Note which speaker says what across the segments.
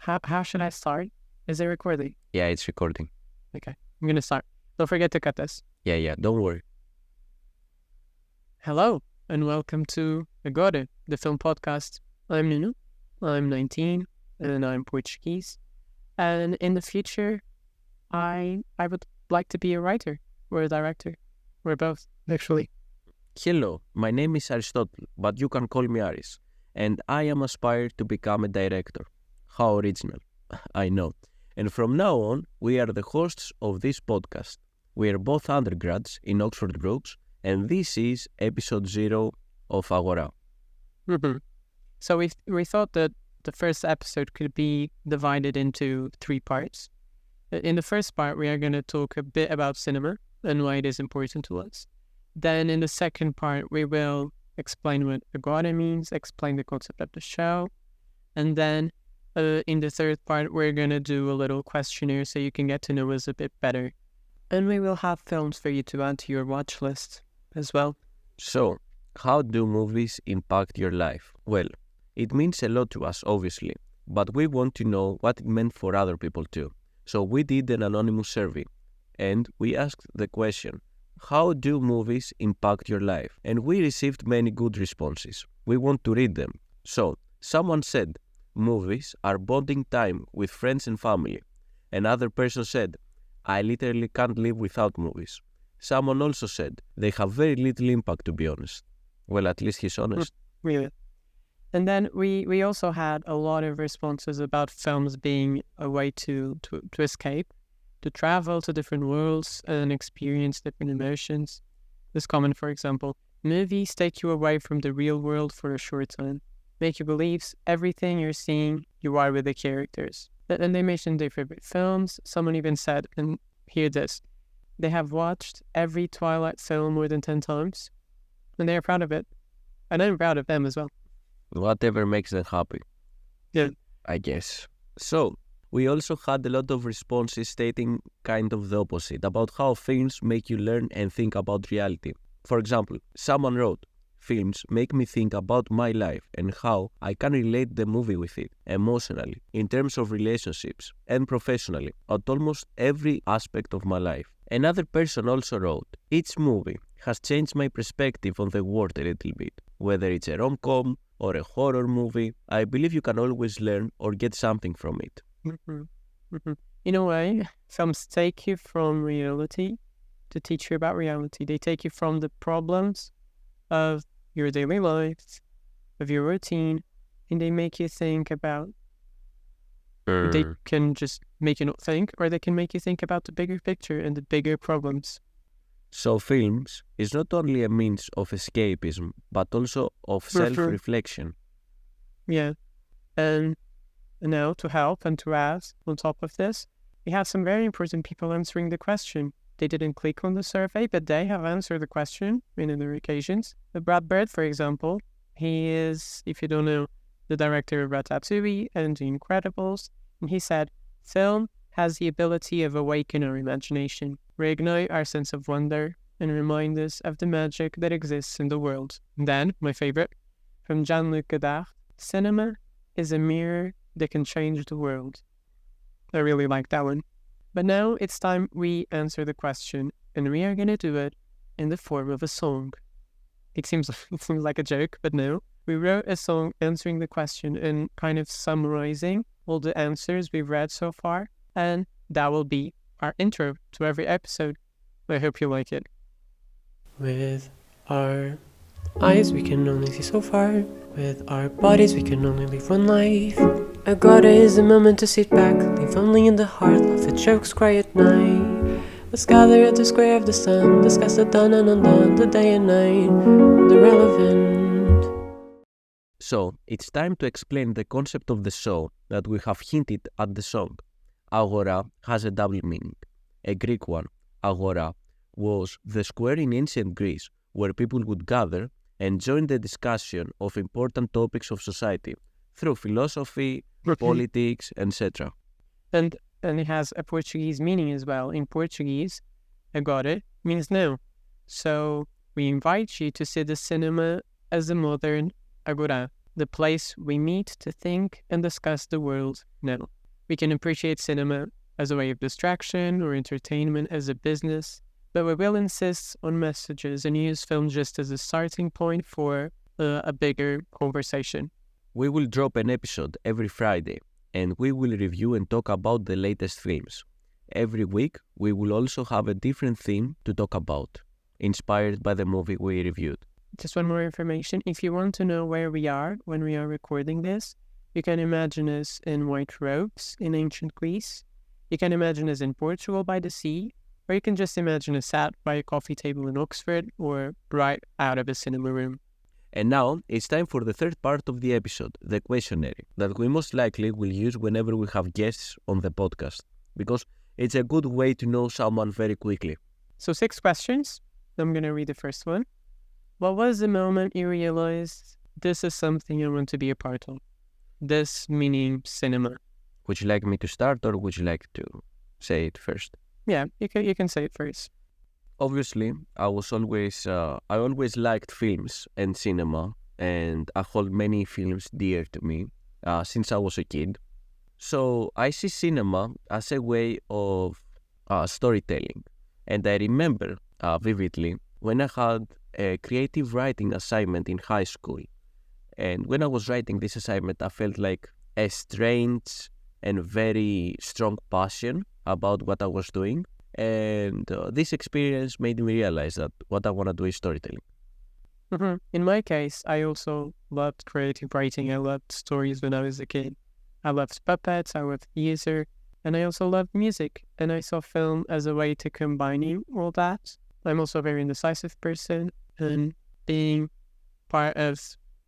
Speaker 1: How should I start? Is it recording?
Speaker 2: Yeah, it's recording.
Speaker 1: Okay, I'm gonna start. Don't forget to cut this.
Speaker 2: Yeah, don't worry.
Speaker 1: Hello, and welcome to Agora, the film podcast. I'm Nuno. I'm 19, and I'm Portuguese. And in the future, I would like to be a writer or a director. Or both, actually.
Speaker 2: Hello, my name is Aristotle, but you can call me Aris, and I am aspired to become a director. How original. I know. And from now on, we are the hosts of this podcast. We are both undergrads in Oxford Brookes, and this is episode 0 of Agora.
Speaker 1: Mm-hmm. So we thought that the first episode could be divided into 3 parts. In the first part, we are going to talk a bit about cinema and why it is important to us. Then in the second part, we will explain what Agora means, explain the concept of the show. And then in the third part, we're going to do a little questionnaire so you can get to know us a bit better. And we will have films for you to add to your watch list as well.
Speaker 2: So, how do movies impact your life? Well, it means a lot to us, obviously, but we want to know what it meant for other people too. So we did an anonymous survey, and we asked the question, how do movies impact your life? And we received many good responses. We want to read them. So, someone said, movies are bonding time with friends and family. Another person said, I literally can't live without movies. Someone also said, they have very little impact, to be honest. Well, at least he's honest.
Speaker 1: Really. And then we also had a lot of responses about films being a way to escape, to travel to different worlds and experience different emotions. This comment, for example, movies take you away from the real world for a short time, make you believe everything you're seeing, you are with the characters. And they mentioned their favorite films. Someone even said, and hear this, they have watched every Twilight film more than 10 times, and they are proud of it. And I'm proud of them as well.
Speaker 2: Whatever makes them happy.
Speaker 1: Yeah.
Speaker 2: I guess. So, we also had a lot of responses stating kind of the opposite, about how films make you learn and think about reality. For example, someone wrote, films make me think about my life and how I can relate the movie with it, emotionally, in terms of relationships, and professionally, at almost every aspect of my life. Another person also wrote, each movie has changed my perspective on the world a little bit. Whether it's a rom-com or a horror movie, I believe you can always learn or get something from it.
Speaker 1: Mm-hmm. Mm-hmm. In a way, films take you from reality to teach you about reality. They take you from the problems of your daily life, of your routine, and they make you think about, they can just make you not think, or they can make you think about the bigger picture and the bigger problems.
Speaker 2: So films is not only a means of escapism, but also of self-reflection.
Speaker 1: Yeah. And now to help and to ask on top of this, we have some very important people answering the question. They didn't click on the survey, but they have answered the question in other occasions. Brad Bird, for example, he is, if you don't know, the director of Ratatouille and The Incredibles. And he said, film has the ability of awakening our imagination, reignite our sense of wonder, and remind us of the magic that exists in the world. And then, my favorite, from Jean-Luc Godard, cinema is a mirror that can change the world. I really like that one. But now it's time we answer the question, and we are going to do it in the form of a song. It seems like a joke, but no. We wrote a song answering the question and kind of summarizing all the answers we've read so far, and that will be our intro to every episode. I hope you like it. With our eyes we can only see so far, with our bodies we can only live one life. Agora is a moment to sit back, live only in the heart, laugh at jokes, cry at night. Let's gather at the square of the sun, discuss the done and undone, the day and night, the relevant.
Speaker 2: So, it's time to explain the concept of the show that we have hinted at the song. Agora has a double meaning. A Greek one, agora, was the square in ancient Greece where people would gather and join the discussion of important topics of society through philosophy, politics, etc.
Speaker 1: And it has a Portuguese meaning as well. In Portuguese, agora means now. So we invite you to see the cinema as a modern agora. the place we meet to think and discuss the world now. We can appreciate cinema as a way of distraction or entertainment as a business, but we will insist on messages and use film just as a starting point for a bigger conversation.
Speaker 2: We will drop an episode every Friday, and we will review and talk about the latest films. Every week, we will also have a different theme to talk about, inspired by the movie we reviewed.
Speaker 1: Just one more information. If you want to know where we are when we are recording this, you can imagine us in white robes in ancient Greece. You can imagine us in Portugal by the sea, or you can just imagine us sat by a coffee table in Oxford or right out of a cinema room.
Speaker 2: And now, it's time for the third part of the episode, the questionnaire, that we most likely will use whenever we have guests on the podcast, because it's a good way to know someone very quickly.
Speaker 1: So 6 questions. I'm going to read the first one. What was the moment you realized this is something I want to be a part of? This meaning cinema.
Speaker 2: Would you like me to start, or would you like to say it first?
Speaker 1: Yeah, you can say it first.
Speaker 2: Obviously, I always liked films and cinema, and I hold many films dear to me since I was a kid. So I see cinema as a way of storytelling, and I remember vividly when I had a creative writing assignment in high school, and when I was writing this assignment, I felt like a strange and very strong passion about what I was doing. And this experience made me realize that what I want to do is storytelling.
Speaker 1: Mm-hmm. In my case, I also loved creative writing. I loved stories when I was a kid. I loved puppets, I loved theater, and I also loved music. And I saw film as a way to combine all that. I'm also a very indecisive person, and being part of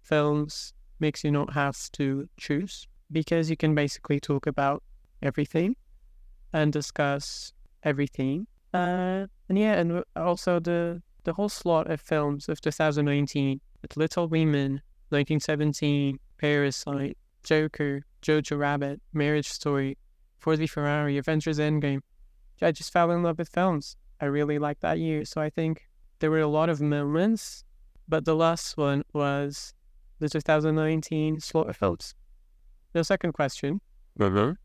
Speaker 1: films makes you not have to choose, because you can basically talk about everything and discuss everything. And also the whole slot of films of 2019, with Little Women, 1917, Parasite, Joker, Jojo Rabbit, Marriage Story, Ford v Ferrari, Avengers Endgame. I just fell in love with films. I really liked that year. So I think there were a lot of moments, but the last one was the 2019 slot of films. The second question.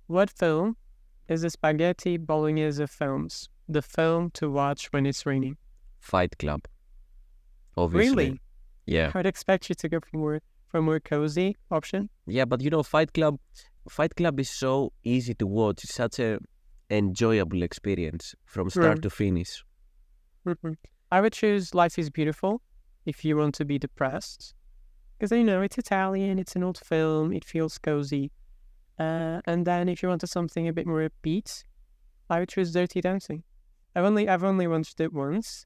Speaker 1: What film is the spaghetti bolognese of films? The film to watch when it's raining?
Speaker 2: Fight Club. Obviously.
Speaker 1: Really?
Speaker 2: Yeah.
Speaker 1: I would expect you to go for a more cozy option.
Speaker 2: Yeah, but Fight Club is so easy to watch. It's such a enjoyable experience from start to finish.
Speaker 1: Mm-hmm. I would choose Life is Beautiful if you want to be depressed. Because, it's Italian, it's an old film, it feels cozy. And then if you wanted something a bit more upbeat, I would choose Dirty Dancing. I've only watched it once,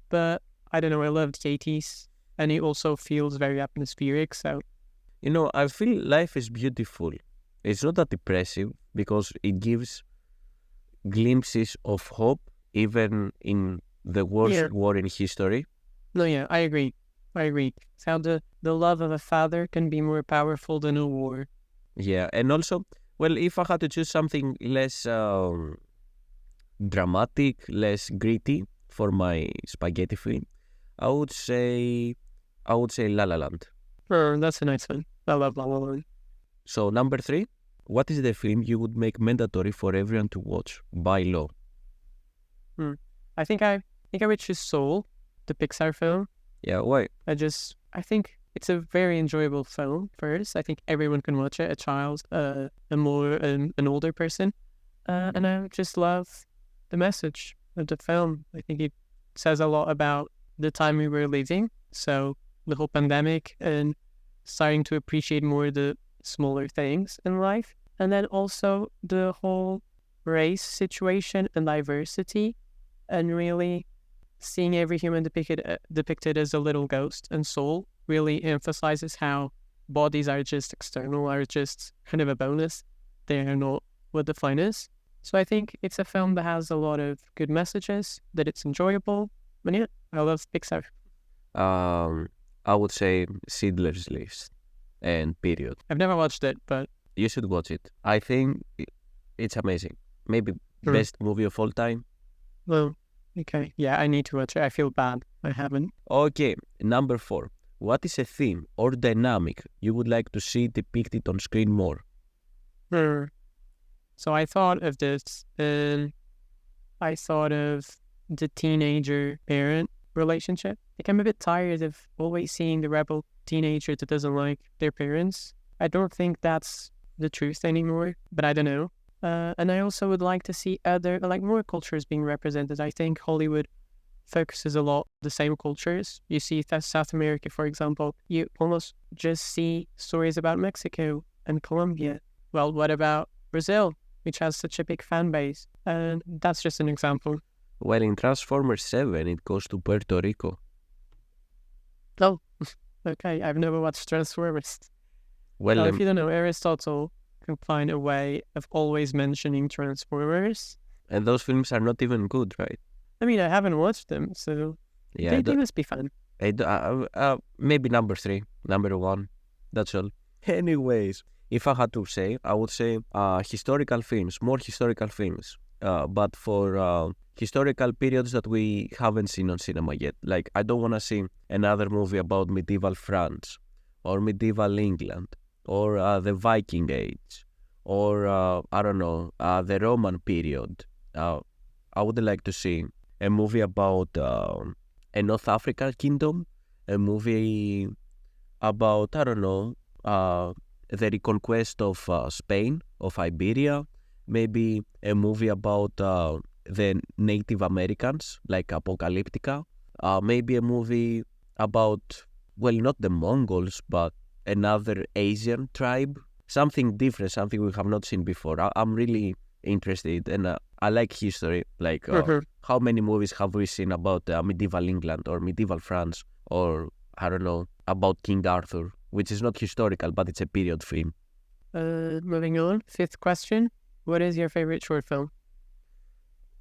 Speaker 1: but I don't know, I loved the 80s, and it also feels very atmospheric, so...
Speaker 2: I feel Life is Beautiful. It's not that depressive, because it gives glimpses of hope, even in the worst war in history.
Speaker 1: No, yeah, I agree. It's how the love of a father can be more powerful than a war.
Speaker 2: Yeah, and also, well, if I had to choose something less dramatic, less gritty for my spaghetti film, I would say La La Land.
Speaker 1: Oh, that's a nice one. I love La La Land.
Speaker 2: So number 3, what is the film you would make mandatory for everyone to watch by law?
Speaker 1: I think I would choose Soul, the Pixar film.
Speaker 2: Yeah, why?
Speaker 1: I think it's a very enjoyable film. First, I think everyone can watch it. A child, an older person, and I just love the message of the film. I think it says a lot about the time we were living. So the whole pandemic and starting to appreciate more the smaller things in life, and then also the whole race situation and diversity, and really seeing every human depicted as a little ghost, and Soul really emphasizes how bodies are just external, are just kind of a bonus. They are not what define us. So I think it's a film that has a lot of good messages, that it's enjoyable. And yeah, I love Pixar.
Speaker 2: I would say Schindler's List and period.
Speaker 1: I've never watched it, but...
Speaker 2: You should watch it. I think it's amazing. Maybe best movie of all time.
Speaker 1: Well, okay. Yeah, I need to watch it. I feel bad. I haven't.
Speaker 2: Okay, number 4. what is a theme or dynamic you would like to see depicted on screen more?
Speaker 1: So I thought of this, and I thought of the teenager-parent relationship. Like, I'm a bit tired of always seeing the rebel teenager that doesn't like their parents. I don't think that's the truth anymore, but I don't know. And I also would like to see other, like, more cultures being represented. I think Hollywood focuses a lot on the same cultures. You see South America, for example, you almost just see stories about Mexico and Colombia. Well, what about Brazil, which has such a big fan base? And that's just an example.
Speaker 2: Well, in Transformers 7, it goes to Puerto Rico.
Speaker 1: Oh, okay, I've never watched Transformers.
Speaker 2: Well,
Speaker 1: If you don't know, Aristotle can find a way of always mentioning Transformers.
Speaker 2: and those films are not even good, right?
Speaker 1: I mean, I haven't watched them, so
Speaker 2: Yeah,
Speaker 1: they must be fun.
Speaker 2: maybe number 3, number 1. That's all. Anyways, if I had to say, I would say historical films, more historical films. But for historical periods that we haven't seen on cinema yet. Like, I don't want to see another movie about medieval France or medieval England or the Viking Age or, I don't know, the Roman period. I would like to see a movie about a North African kingdom, a movie about, I don't know, the reconquest of Spain, of Iberia, maybe a movie about the Native Americans, like Apocalyptica, maybe a movie about, well, not the Mongols, but another Asian tribe, something different, something we have not seen before. I'm really interested, and I like history, like how many movies have we seen about medieval England or medieval France or, I don't know, about King Arthur, which is not historical, but it's a period film.
Speaker 1: Moving on, 5th question. What is your favorite short film?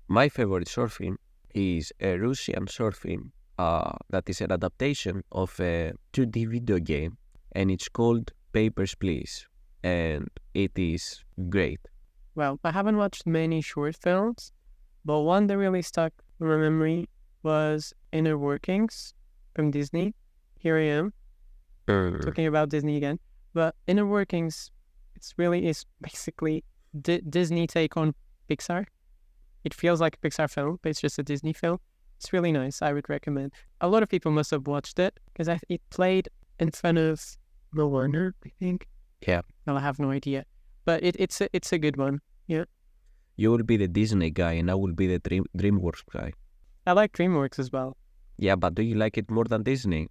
Speaker 2: My favorite short film is a Russian short film that is an adaptation of a 2D video game, and it's called Papers, Please, and it is great.
Speaker 1: Well, I haven't watched many short films, but one that really stuck in my memory was Inner Workings from Disney. Here I am, talking about Disney again. But Inner Workings, it's basically Disney take on Pixar. It feels like a Pixar film, but it's just a Disney film. It's really nice. I would recommend. A lot of people must have watched it because it played in front of the Warner, I think.
Speaker 2: Yeah.
Speaker 1: Well, I have no idea, but it's a good one. Yeah.
Speaker 2: You will be the Disney guy, and I will be the DreamWorks guy.
Speaker 1: I like DreamWorks as well.
Speaker 2: Yeah, but do you like it more than Disney?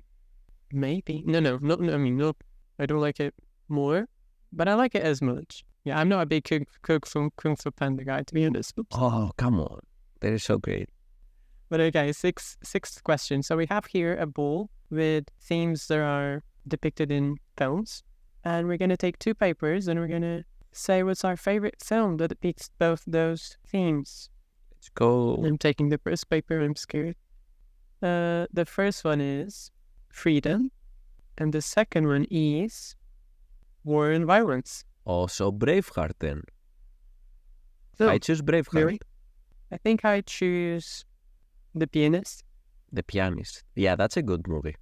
Speaker 1: Maybe. No. I mean, no. I don't like it more, but I like it as much. Yeah, I'm not a big Kung Fu Panda guy, to be honest. Oops.
Speaker 2: Oh, come on. That is so great.
Speaker 1: But okay, sixth question. So we have here a bowl with themes that are depicted in films. And we're going to take 2 papers and we're going to say what's our favorite film that depicts both those themes.
Speaker 2: Let's go.
Speaker 1: I'm taking the first paper. I'm scared. The first one is Freedom. And the second one is War and Violence.
Speaker 2: Oh, so Braveheart then.
Speaker 1: So,
Speaker 2: I choose Braveheart.
Speaker 1: really? I think I choose The Pianist.
Speaker 2: The Pianist. Yeah, that's a good movie.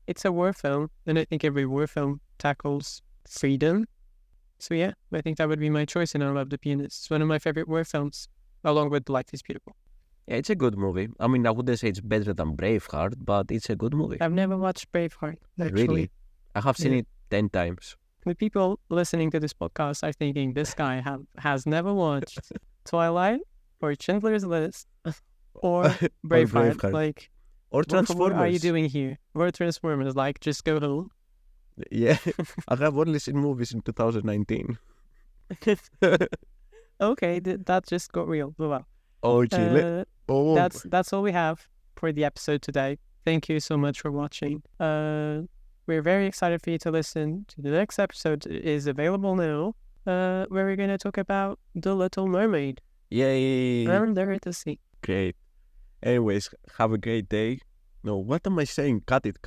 Speaker 1: It's a war film, and I think every war film tackles freedom. So yeah, I think that would be my choice, and I love The Pianist. It's one of my favorite war films, along with Life is Beautiful.
Speaker 2: Yeah, it's a good movie. I mean, I wouldn't say it's better than Braveheart, but it's a good movie.
Speaker 1: I've never watched Braveheart, actually.
Speaker 2: Really? I have seen it 10 times.
Speaker 1: The people listening to this podcast are thinking this guy has never watched Twilight or Schindler's List or Braveheart. Like,
Speaker 2: or Transformers.
Speaker 1: What are you doing here? Or Transformers, like, just go home.
Speaker 2: Yeah, I have only seen movies in 2019.
Speaker 1: Okay, that just got real. Wow.
Speaker 2: Oh, Chile.
Speaker 1: That's all we have for the episode today. Thank you so much for watching. We're very excited for you to listen to the next episode. It is available now, where we're going to talk about The Little Mermaid.
Speaker 2: Yay!
Speaker 1: I'm there to see.
Speaker 2: Great. Anyways, have a great day. No, what am I saying? Cut it.